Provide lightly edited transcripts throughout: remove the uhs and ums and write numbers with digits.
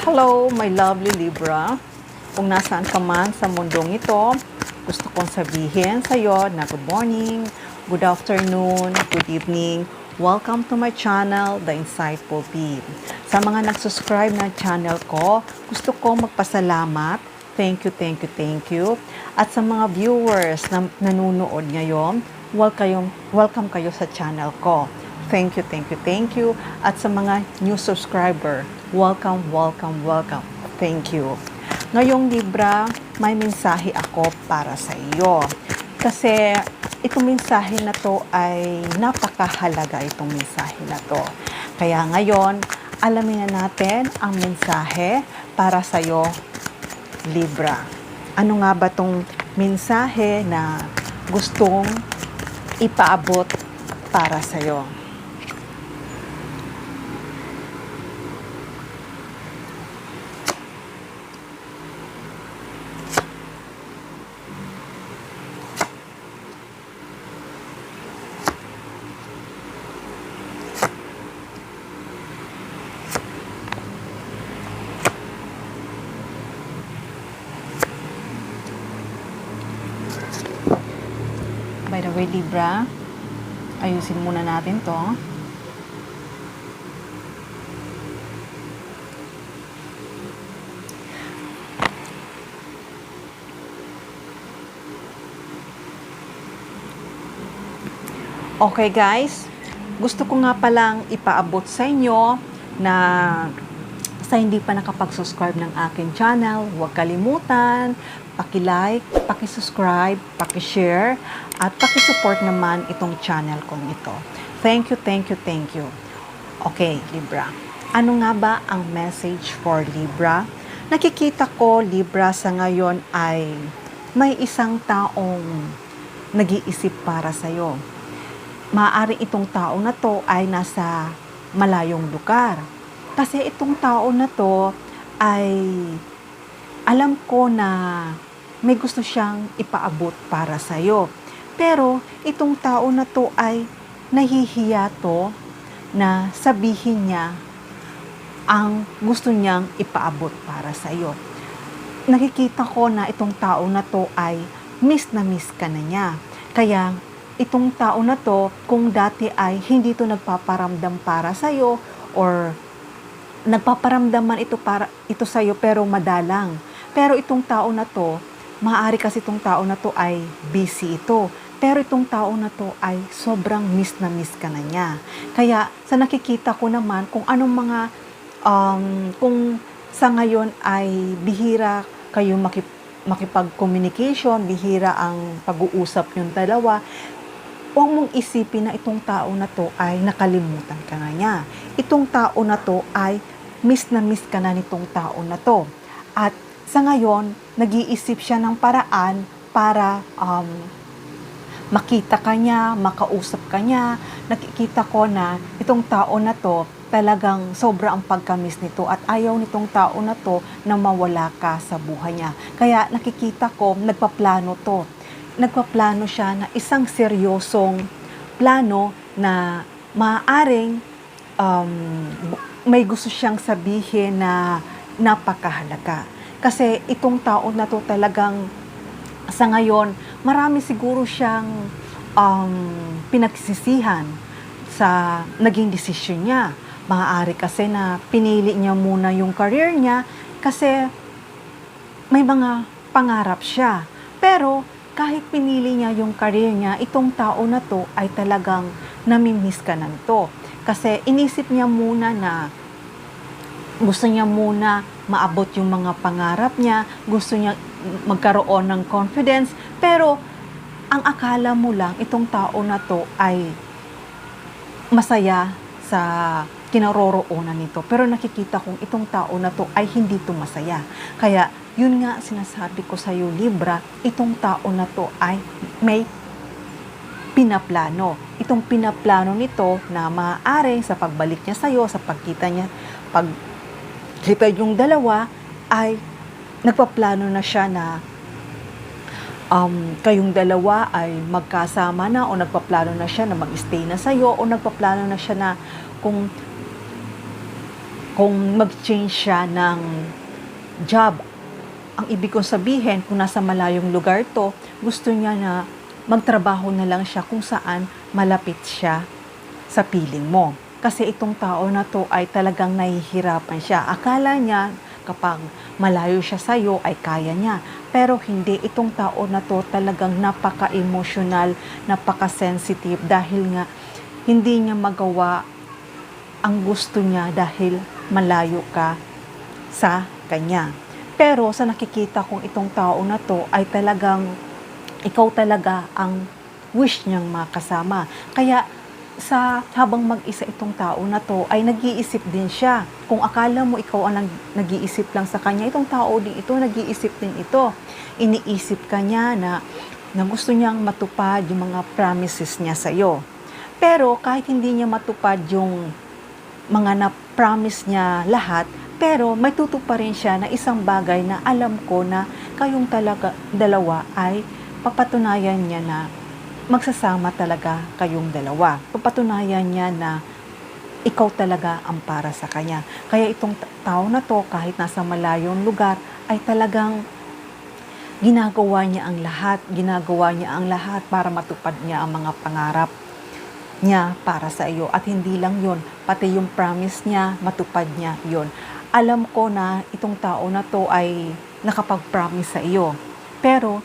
Hello, my lovely Libra. Kung nasaan ka man sa mundong ito, gusto kong sabihin sa iyo na good morning, good afternoon, good evening. Welcome to my channel, The Insightful Bee. Sa mga nag-subscribe na channel ko, gusto kong magpasalamat. Thank you, thank you, thank you. At sa mga viewers na nanonood ngayon, welcome kayo sa channel ko. Thank you, thank you, thank you. At sa mga new subscriber, welcome, welcome, welcome. Thank you. Ngayong Libra, may mensahe ako para sa iyo. Kasi itong mensahe na to ay napakahalaga itong mensahe na to. Kaya ngayon, alamin na natin ang mensahe para sa iyo, Libra. Ano nga ba tong mensahe na gustong ipaabot para sa iyo? By the way, Libra, ayusin muna natin to. Okay guys, gusto ko nga palang ipaabot sa inyo na sa hindi pa nakapag-subscribe ng aking channel, huwag kalimutan, paki-like, paki-subscribe, paki-share, at paki-support naman itong channel kong ito. Thank you, thank you, thank you. Okay, Libra. Ano nga ba ang message for Libra? Nakikita ko, Libra, sa ngayon ay may isang taong nag-iisip para sa'yo. Maaaring itong tao na to ay nasa malayong lugar. Kasi itong tao na to ay alam ko na may gusto siyang ipaabot para sa'yo. Pero itong tao na to ay nahihiya to na sabihin niya ang gusto niyang ipaabot para sa'yo. Nakikita ko na itong tao na to ay miss na miss ka na niya. Kaya itong tao na to, kung dati ay hindi to nagpaparamdam para sa'yo or nagpaparamdaman ito sa'yo pero madalang. Pero itong tao na to, maaari kasi itong tao na to ay busy ito. Pero itong tao na to ay sobrang miss na miss ka na niya. Kaya sa nakikita ko naman kung anong mga, kung sa ngayon ay bihira kayo makipag-communication, bihira ang pag-uusap yung dalawa, huwag mong isipin na itong tao na to ay nakalimutan ka na niya. Itong tao na to ay miss na miss ka na nitong tao na to. At sa ngayon, nag-iisip siya ng paraan para makita ka niya, makausap ka niya. Nakikita ko na itong tao na to talagang sobra ang pagka-miss nito at ayaw nitong tao na to na mawala ka sa buhay niya. Kaya nakikita ko, nagpaplano to. Nagpaplano siya na isang seryosong plano na maaaring may gusto siyang sabihin na napakahalaga. Kasi itong tao na to talagang sa ngayon, marami siguro siyang pinagsisihan sa naging desisyon niya. Maaari kasi na pinili niya muna yung career niya kasi may mga pangarap siya. Pero kahit pinili niya yung career niya, itong tao na to ay talagang namimiss ka na nito. Kasi inisip niya muna na gusto niya muna maabot yung mga pangarap niya, gusto niya magkaroon ng confidence, pero ang akala mo lang, itong tao na to ay masaya sa kinaroroonan nito. Pero nakikita kong itong tao na to ay hindi to masaya. Kaya yun nga sinasabi ko sa iyo, Libra, itong tao na to ay may pinaplano. Itong pinaplano nito na maaari sa pagbalik niya sa iyo, sa pagkita yung dalawa, ay nagpaplano na siya na kayong dalawa ay magkasama na o nagpaplano na siya na mag-stay na sa iyo o nagpaplano na siya na kung kung mag-change siya ng job. Ang ibig kong sabihin, kung nasa malayong lugar to, gusto niya na magtrabaho na lang siya kung saan malapit siya sa piling mo. Kasi itong tao na to ay talagang nahihirapan siya. Akala niya kapag malayo siya sa'yo ay kaya niya. Pero hindi, itong tao na to talagang napaka-emotional, napaka-sensitive dahil nga hindi niya magawa ang gusto niya dahil malayo ka sa kanya. Pero sa nakikita kong itong tao na to ay talagang ikaw talaga ang wish niyang makasama. Kaya sa habang mag-isa itong tao na to ay nag-iisip din siya. Kung akala mo ikaw ang nag-iisip lang sa kanya, itong tao din ito, nag-iisip din ito. Iniisip ka niya na gusto niyang matupad yung mga promises niya sa'yo. Pero kahit hindi niya matupad yung mga na-promise niya lahat, pero may tutuparin siya na isang bagay na alam ko na kayong talaga dalawa ay papatunayan niya na magsasama talaga kayong dalawa. Papatunayan niya na ikaw talaga ang para sa kanya. Kaya itong tao na to, kahit nasa malayong lugar, ay talagang ginagawa niya ang lahat para matupad niya ang mga pangarap niya para sa iyo. At hindi lang yon, pati yung promise niya, matupad niya yon. Alam ko na itong tao na to ay nakapag-promise sa iyo. Pero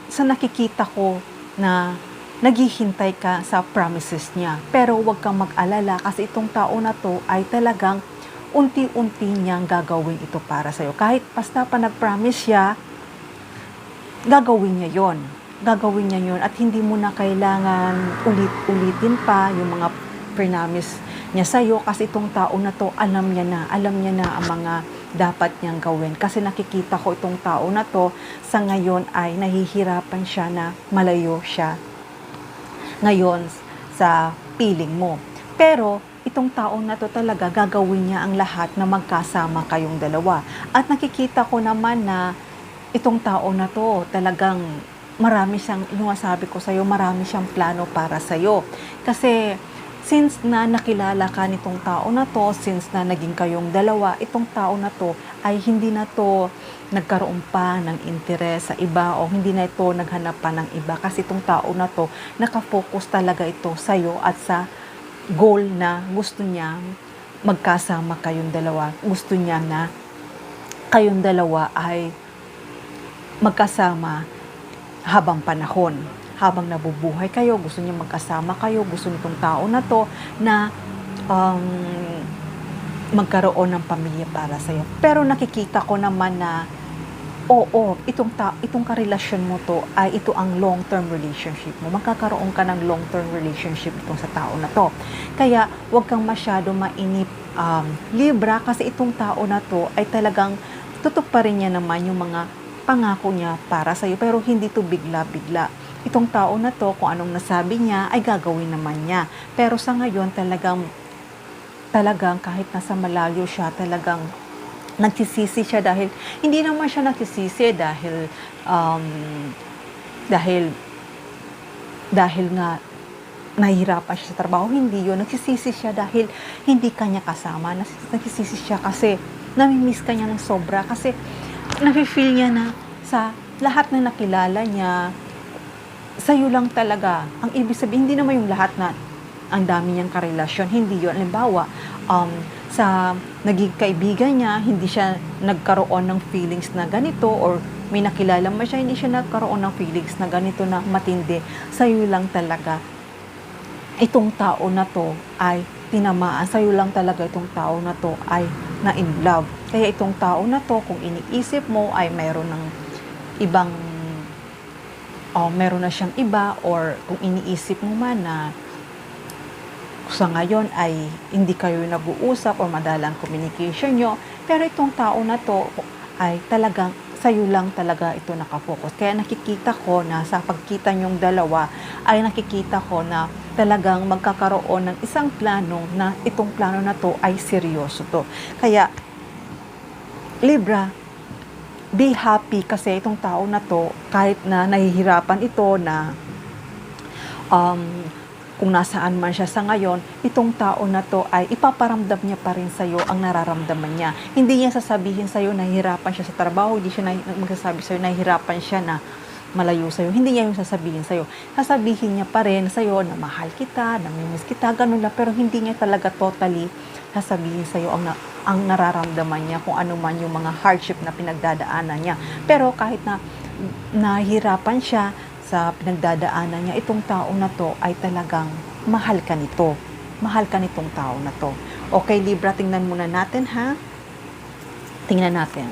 sa nakikita ko na naghihintay ka sa promises niya. Pero huwag kang mag-alala kasi itong tao na to ay talagang unti-unti niyang gagawin ito para sa iyo. Kahit basta pa nag-promise siya, gagawin niya yon. Gagawin niya yon at hindi mo na kailangan ulit-ulitin pa yung mga promise niya sa'yo kasi itong tao na to alam niya na ang mga dapat niyang gawin. Kasi nakikita ko itong tao na to sa ngayon ay nahihirapan siya na malayo siya ngayon sa piling mo. Pero itong tao na to talaga gagawin niya ang lahat na magkasama kayong dalawa. At nakikita ko naman na itong tao na to talagang marami siyang, yung sabi ko sa'yo, marami siyang plano para sa'yo. Kasi since na nakilala ka nitong tao na to, since na naging kayong dalawa, itong tao na to ay hindi na to nagkaroon pa ng interes sa iba o hindi na ito naghanap pa ng iba. Kasi itong tao na to, nakafocus talaga ito sa'yo at sa goal na gusto niya magkasama kayong dalawa. Gusto niya na kayong dalawa ay magkasama habang panahon. Habang nabubuhay kayo, gusto niya magkasama kayo, gusto nitong tao na to na magkaroon ng pamilya para sa'yo. Pero nakikita ko naman na oo, itong karelasyon mo to ay ito ang long-term relationship mo. Magkakaroon ka ng long-term relationship itong sa tao na to. Kaya huwag kang masyado mainip, Libra, kasi itong tao na to ay talagang tutuparin niya naman yung mga pangako niya para sa'yo. Pero hindi to bigla-bigla. Itong tao na to, kung anong nasabi niya, ay gagawin naman niya. Pero sa ngayon, talagang kahit nasa malayo siya, talagang nagsisisi siya dahil, hindi naman siya nagsisisi dahil nga nahihirapan siya sa trabaho. Hindi yun. Nagsisisi siya dahil hindi kanya kasama. Nagsisisi siya kasi namimiss kanya ng sobra. Kasi nafe-feel niya na sa lahat na nakilala niya, sa'yo lang talaga. Ang ibig sabihin, hindi naman yung lahat na ang dami niyang karelasyon. Hindi yun. Halimbawa, sa naging kaibigan niya, hindi siya nagkaroon ng feelings na ganito or may nakilala mo siya, hindi siya nagkaroon ng feelings na ganito na matindi. Sa'yo lang talaga. Itong tao na to ay tinamaan. Sa'yo lang talaga itong tao na to ay na-in love. Kaya itong tao na to, kung iniisip mo ay mayroon ng ibang meron na siyang iba or kung iniisip mo man na sa ngayon ay hindi kayo nag-uusap o madalang communication nyo, pero itong tao na to ay talagang sa'yo lang talaga ito nakafocus. Kaya nakikita ko na sa pagkita nyong dalawa ay nakikita ko na talagang magkakaroon ng isang plano na itong plano na to ay seryoso to. Kaya Libra, be happy kasi itong tao na to, kahit na nahihirapan ito na kung nasaan man siya sa ngayon, itong tao na to ay ipaparamdam niya pa rin sa'yo ang nararamdaman niya. Hindi niya sasabihin sa'yo na nahihirapan siya sa trabaho, hindi siya magsasabi sa'yo na nahihirapan siya na malayo sa'yo. Hindi niya yung sasabihin sa'yo. Sasabihin niya pa rin sa'yo na mahal kita, namimiss kita, ganun lang. Pero hindi niya talaga totally sasabihin sa'yo ang nararamdaman niya, kung ano man yung mga hardship na pinagdadaanan niya. Pero kahit na nahihirapan siya sa pinagdadaanan niya, itong tao na to ay talagang mahal ka nito. Mahal ka nitong tao na to. Okay, Libra, tingnan muna natin ha. Tingnan natin.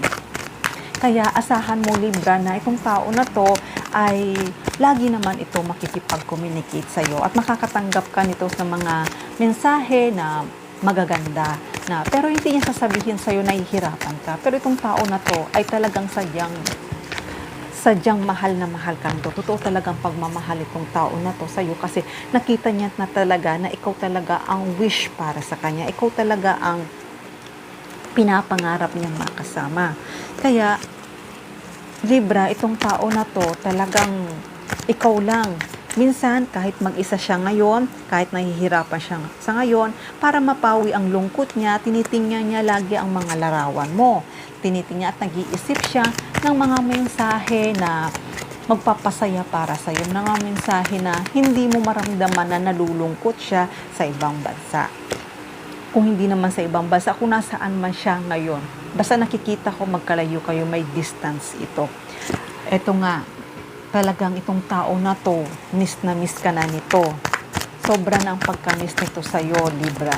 Kaya asahan mo, Libra, na itong tao na to ay lagi naman ito makikipag-communicate sa'yo at makakatanggap ka nito sa mga mensahe na magaganda na, pero hindi niya sasabihin sa'yo na hihirapan ka. Pero itong tao na to ay talagang sadyang mahal na mahal ka nito. Totoo talagang pagmamahal itong tao na to sa'yo kasi nakita niya na talaga na ikaw talaga ang wish para sa kanya. Ikaw talaga ang pinapangarap niyang makasama. Kaya, Libra, itong tao na to talagang ikaw lang. Minsan, kahit mag-isa siya ngayon, kahit nahihirapan siya sa ngayon, para mapawi ang lungkot niya, tinitingnan niya lagi ang mga larawan mo. Tinitingnan at nag-iisip siya ng mga mensahe na magpapasaya para sa iyo, ng mga mensahe na hindi mo maramdaman na nalulungkot siya sa ibang bansa. Kung hindi naman sa ibang bansa, kung nasaan man siya ngayon, basta nakikita ko magkalayo kayo, may distance ito. Eto nga, talagang itong tao na to, miss na miss ka na nito. Sobra na ang pagka-miss nito sa'yo, Libra.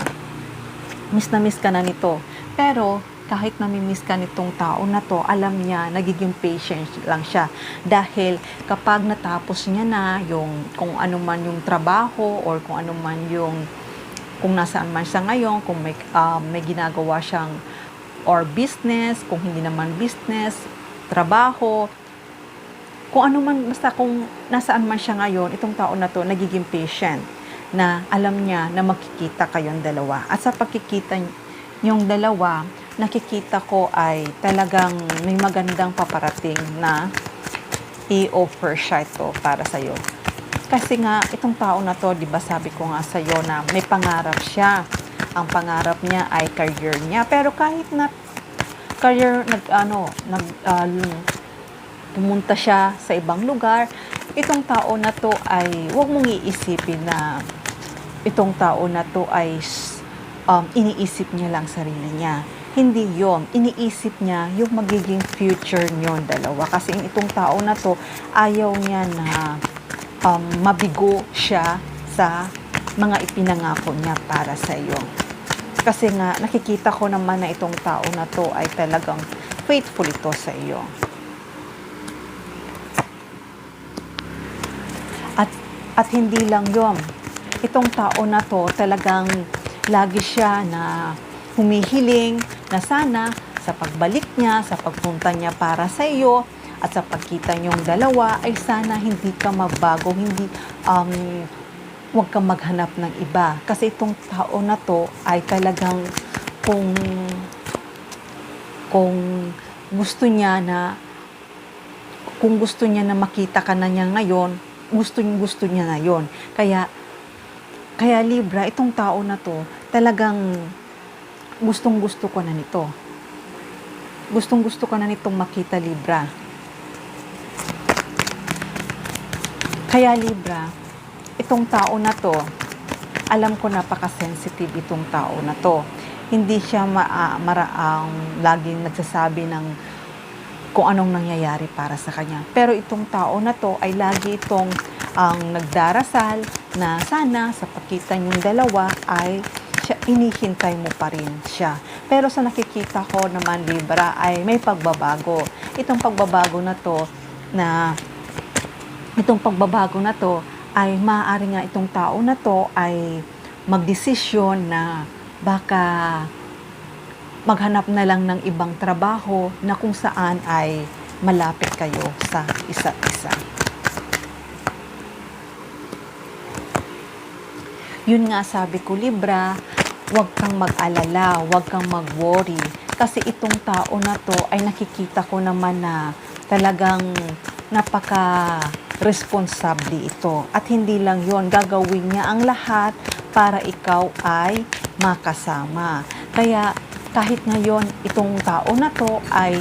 Miss na miss ka na nito. Pero, kahit namimiss ka nitong tao na to, alam niya, nagiging patient lang siya. Dahil kapag natapos niya na yung, kung ano man yung trabaho, or kung ano man yung, kung nasaan man siya ngayon, kung may ginagawa siyang, or business, kung hindi naman business, trabaho, kung ano man, basta kung nasaan man siya ngayon, itong tao na to, nagiging patient, na alam niya na magkikita kayong dalawa. At sa pagkikita niyong dalawa, nakikita ko ay talagang may magandang paparating na i-offer siya ito para sa'yo. Kasi nga, itong tao na to, di ba sabi ko nga sa'yo na may pangarap siya. Ang pangarap niya ay career niya. Pero kahit na career, pumunta siya sa ibang lugar, itong tao na to ay, huwag mong iisipin na itong tao na to ay iniisip niya lang sarili niya. Hindi yon. Iniisip niya yung magiging future niyon dalawa. Kasi itong tao na to, ayaw niya na mabigo siya sa mga ipinangako niya para sa iyo. Kasi nga, nakikita ko naman na itong tao na to ay talagang faithful ito sa iyo. At hindi lang yon. Itong tao na to talagang lagi siya na humihiling na sana sa pagbalik niya, sa pagpunta niya para sa iyo, at sa pagkita niyong dalawa ay sana hindi ka magbago, hindi huwag kang maghanap ng iba. Kasi itong tao na to ay talagang kung gusto niya na makita ka na niya ngayon, gusto niya na yon. Kaya Libra, itong tao na to talagang gustong-gusto ko na nito. Gustong-gusto ko na nitong makita, Libra. Kaya Libra, itong tao na to, alam ko napaka-sensitive itong tao na to. Hindi siya laging nagsasabi ng kung anong nangyayari para sa kanya. Pero itong tao na to ay lagi itong nagdarasal na sana sa pagkita niyong dalawa ay inihintay mo pa rin siya. Pero sa nakikita ko naman, Libra, ay may pagbabago. Itong pagbabago na to ay maaari nga itong tao na to ay magdesisyon na baka maghanap na lang ng ibang trabaho na kung saan ay malapit kayo sa isa't isa. Yun nga sabi ko, Libra, huwag kang mag-alala, huwag kang mag-worry. Kasi itong tao na to ay nakikita ko naman na talagang responsable ito. At hindi lang yon, gagawin niya ang lahat para ikaw ay makasama. Kaya kahit ngayon itong tao na to ay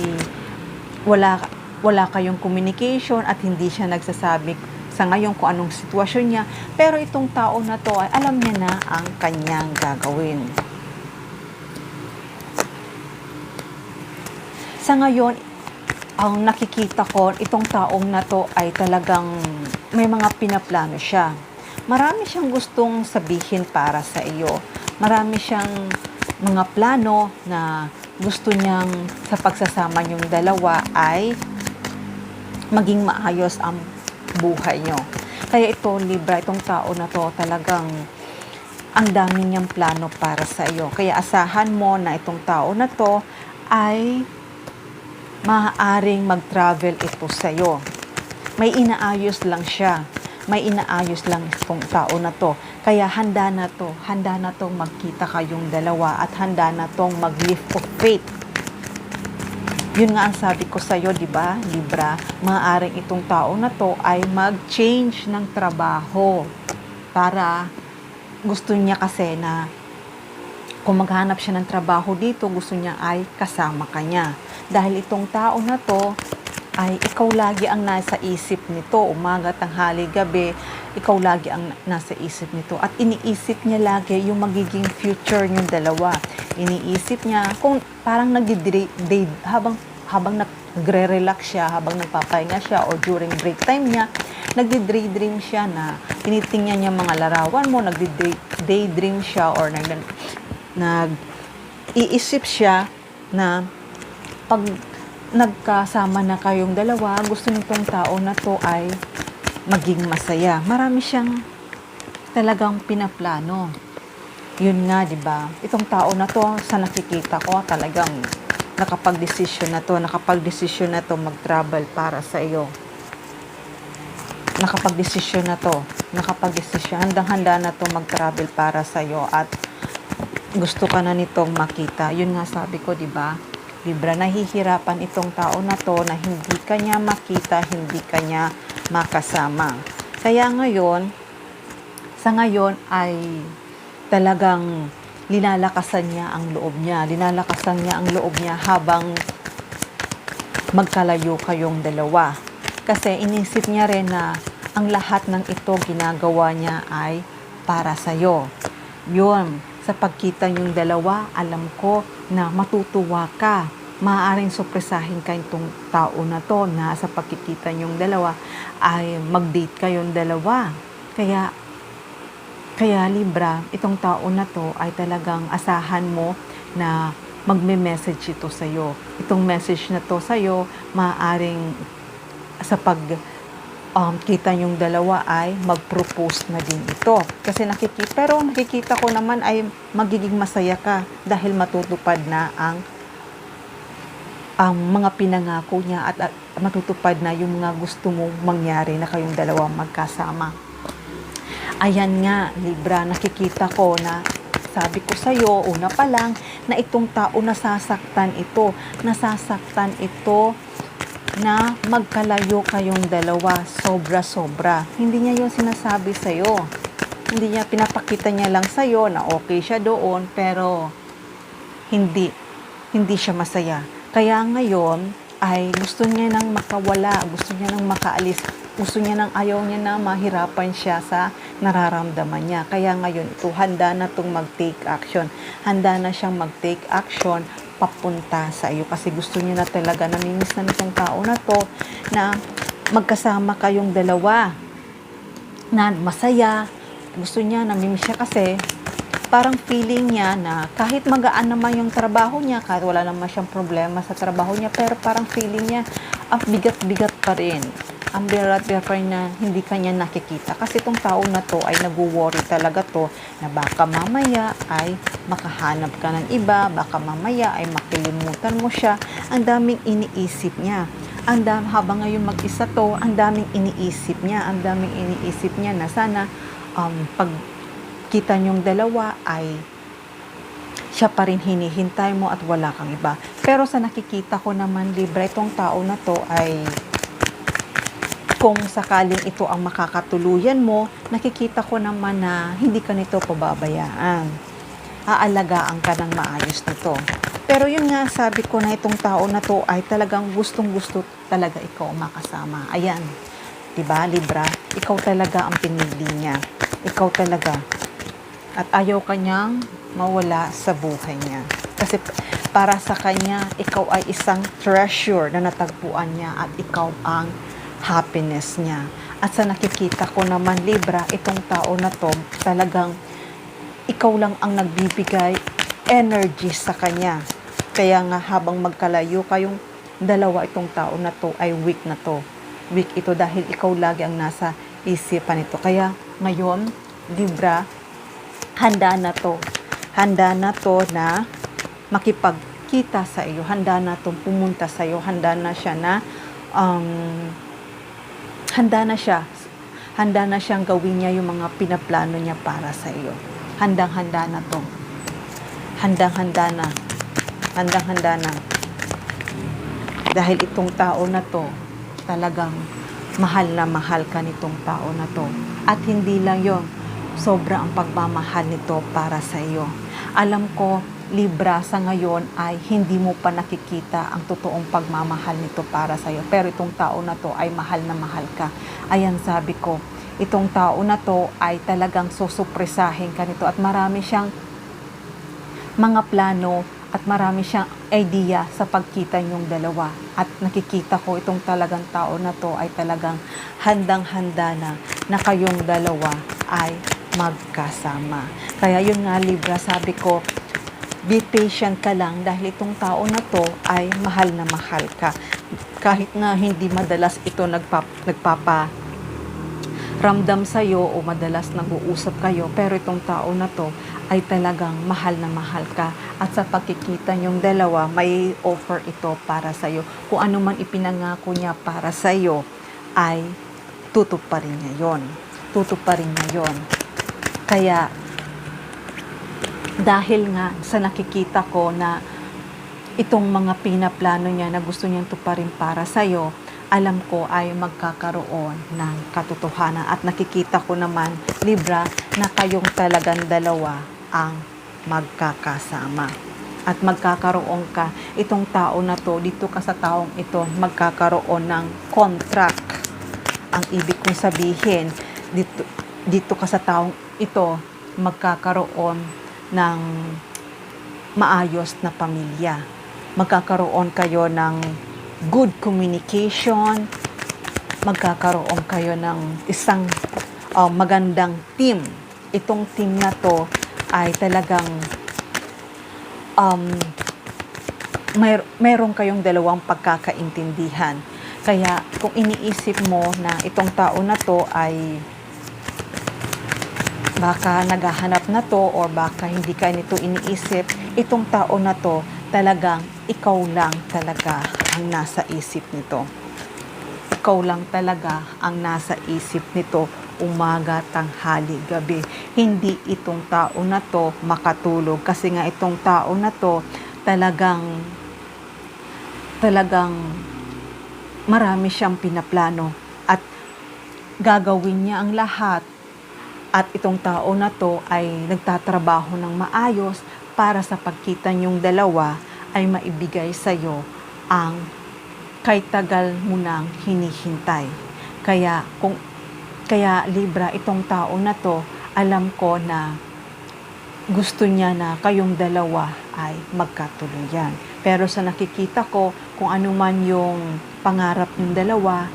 wala kayong communication at hindi siya nagsasabi sa ngayon kung anong sitwasyon niya, pero itong tao na to ay alam niya na ang kanyang gagawin. Sa ngayon, ang nakikita ko, itong taong na to ay talagang may mga pinaplano siya. Marami siyang gustong sabihin para sa iyo. Marami siyang mga plano na gusto niyang sa pagsasama niyong dalawa ay maging maayos ang buhay niyo. Kaya ito, Libra, itong tao na to talagang ang dami niyang plano para sa iyo. Kaya asahan mo na itong tao na to ay maaaring mag-travel ito sa iyo. May inaayos lang siya. May inaayos lang itong tao na to. Kaya handa na to magkita kayong dalawa at handa na tong mag-leap of faith. Yun nga ang sabi ko sa iyo, di ba, Libra? Maaaring itong tao na to ay mag-change ng trabaho para gusto niya kasi na kung maghanap siya ng trabaho dito, gusto niya ay kasama ka niya. Dahil itong tao na to ay ikaw lagi ang nasa isip nito, umaga, tanghali, gabi, ikaw lagi ang nasa isip nito. At iniisip niya lagi yung magiging future niyong dalawa. Iniisip niya kung parang habang nagre-relax siya, habang nagpapahinga siya or during break time niya, nagdi-daydream siya na tinitingnan niya mga larawan mo, nagdi-daydream siya or nag-iisip siya na pag nagkasama na kayong dalawa, gusto nitong tao na to ay maging masaya. Marami siyang talagang pinaplano. Yun nga, di ba? Itong tao na to, sa nakikita ko, talagang nakapag-desisyon na to mag-travel para sa iyo. Nakapag-desisyon, handang-handa na to mag-travel para sa iyo at gusto ka na nitong makita. Yun nga sabi ko, di ba? Libra, nahihirapan itong tao na to na hindi kanya makita, hindi kanya makasama. Kaya sa ngayon ay talagang linalakasan niya ang loob niya habang magkalayo kayong dalawa. Kasi inisip niya rin na ang lahat ng ito ginagawa niya ay para sa'yo. Yun, sa pagkita niyong dalawa, alam ko na matutuwa ka. Maaaring surpresahin ka itong tao na to na sa pagkikita niyong dalawa ay mag-date kayong dalawa. Kaya Libra, itong tao na to ay talagang asahan mo na magme-message ito sa'yo. Itong message na to sa'yo, maaaring sa kita yung dalawa ay mag-propose na din ito. Kasi nakikita ko naman ay magiging masaya ka dahil matutupad na ang mga pinangako niya at matutupad na yung mga gusto mong mangyari na kayong dalawa magkasama. Ayan nga, Libra, nakikita ko na sabi ko sa'yo, una pa lang, na itong tao nasasaktan ito na magkalayo kayong dalawa, sobra-sobra. Hindi niya yung sinasabi sa'yo. Hindi niya, pinapakita niya lang sa'yo na okay siya doon, pero hindi siya masaya. Kaya ngayon, ay gusto niya nang makawala, gusto niya nang makaalis, gusto niya nang ayaw niya na mahirapan siya sa nararamdaman niya. Kaya ngayon, ito, handa na itong mag-take action. Handa na siyang mag-take action papunta sa iyo kasi gusto niya na talaga, namimiss na nitong tao na to na magkasama kayong dalawa na masaya. Gusto niya, namimiss siya kasi parang feeling niya na kahit magaan naman yung trabaho niya, kahit wala naman siyang problema sa trabaho niya, pero parang feeling niya ang bigat-bigat pa rin. Ang bigat-bigat pa rin na hindi kanya nakikita. Kasi itong tao na to ay nag-worry talaga to na baka mamaya ay makahanap ka ng iba, baka mamaya ay makilimutan mo siya. Ang daming iniisip niya. Habang ngayon mag-isa to, ang daming iniisip niya. Ang daming iniisip niya na sana pag kita niyong dalawa ay siya pa rin hinihintay mo at wala kang iba. Pero sa nakikita ko naman, Libra, itong tao na to ay kung sakaling ito ang makakatuluyan mo, nakikita ko naman na hindi ka nito pababayaan. Aalagaan ka ng maayos nito. Pero yun nga, sabi ko na itong tao na to ay talagang gustong-gusto talaga ikaw makasama. Ayan, diba, Libra? Ikaw talaga ang pinili niya. Ikaw talaga. At ayaw kanyang mawala sa buhay niya. Kasi para sa kanya, ikaw ay isang treasure na natagpuan niya at ikaw ang happiness niya. At sa nakikita ko naman, Libra, itong tao na to, talagang ikaw lang ang nagbibigay energy sa kanya. Kaya nga habang magkalayo kayong dalawa, itong tao na to ay weak na to. Weak ito dahil ikaw lagi ang nasa isipan nito. Kaya ngayon, Libra, handa na to. Handa na to na makipagkita sa iyo. Handa na to pumunta sa iyo. Handa na siya na handa na siyang gawin niya yung mga pinaplano niya para sa iyo. Handang-handa na to. Handang-handa na. Handang-handa na. Dahil itong tao na to, talagang mahal na mahal ka nitong tao na to. At hindi lang yon, sobra ang pagmamahal nito para sa iyo. Alam ko, Libra, sa ngayon ay hindi mo pa nakikita ang totoong pagmamahal nito para sa iyo. Pero itong tao na to ay mahal na mahal ka. Ayan, sabi ko, itong tao na to ay talagang susupresahin ka nito at marami siyang mga plano at marami siyang idea sa pagkita niyong dalawa. At nakikita ko itong talagang tao na to ay talagang handang-handa na kayong dalawa ay magkasama. Kaya yun nga, Libra, sabi ko, be patient ka lang dahil itong tao na to ay mahal na mahal ka. Kahit na hindi madalas ito nagpaparamdam sa'yo o madalas nag-uusap kayo, pero itong tao na to ay talagang mahal na mahal ka. At sa pagkikita niyong dalawa, may offer ito para sa'yo. Kung ano man ipinangako niya para sa'yo, ay tutuparin niya yon. Tutuparin niya yon. Kaya, dahil nga sa nakikita ko na itong mga pinaplano niya na gusto niyang tuparin para sa'yo, alam ko ay magkakaroon ng katotohanan. At nakikita ko naman, Libra, na kayong talagang dalawa ang magkakasama. At magkakaroon ka, itong tao na to, dito ka sa taong ito, magkakaroon ng contract. Ang ibig kong sabihin, dito ka sa taong ito, magkakaroon ng maayos na pamilya. Magkakaroon kayo ng good communication. Magkakaroon kayo ng isang magandang team. Itong team na to ay talagang mayroon kayong dalawang pagkakaintindihan. Kaya kung iniisip mo na itong tao na to ay baka naghahanap na to or baka hindi ka nito iniisip, itong tao na to talagang ikaw lang talaga ang nasa isip nito. Ikaw lang talaga ang nasa isip nito umaga, tanghali, gabi. Hindi itong tao na to makatulog kasi nga itong tao na to talagang marami siyang pinaplano at gagawin niya ang lahat. At itong tao na to ay nagtatrabaho ng maayos para sa pagkita niyong dalawa ay maibigay sa'yo ang kay tagal mo nang hinihintay. Kaya Libra, itong tao na to, alam ko na gusto niya na kayong dalawa ay magkatuluyan. Pero sa nakikita ko, kung ano man yung pangarap ng dalawa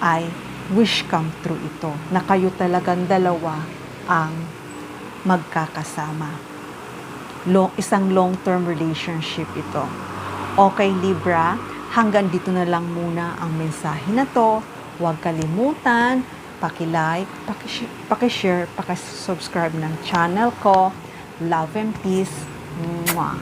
ay wish come true ito, na kayo talagang dalawa ang magkakasama. Isang long-term relationship ito. Okay, Libra, hanggang dito na lang muna ang mensahe na to. Huwag kalimutan, paki-like, paki-share, paki-subscribe ng channel ko. Love and peace. Mwah.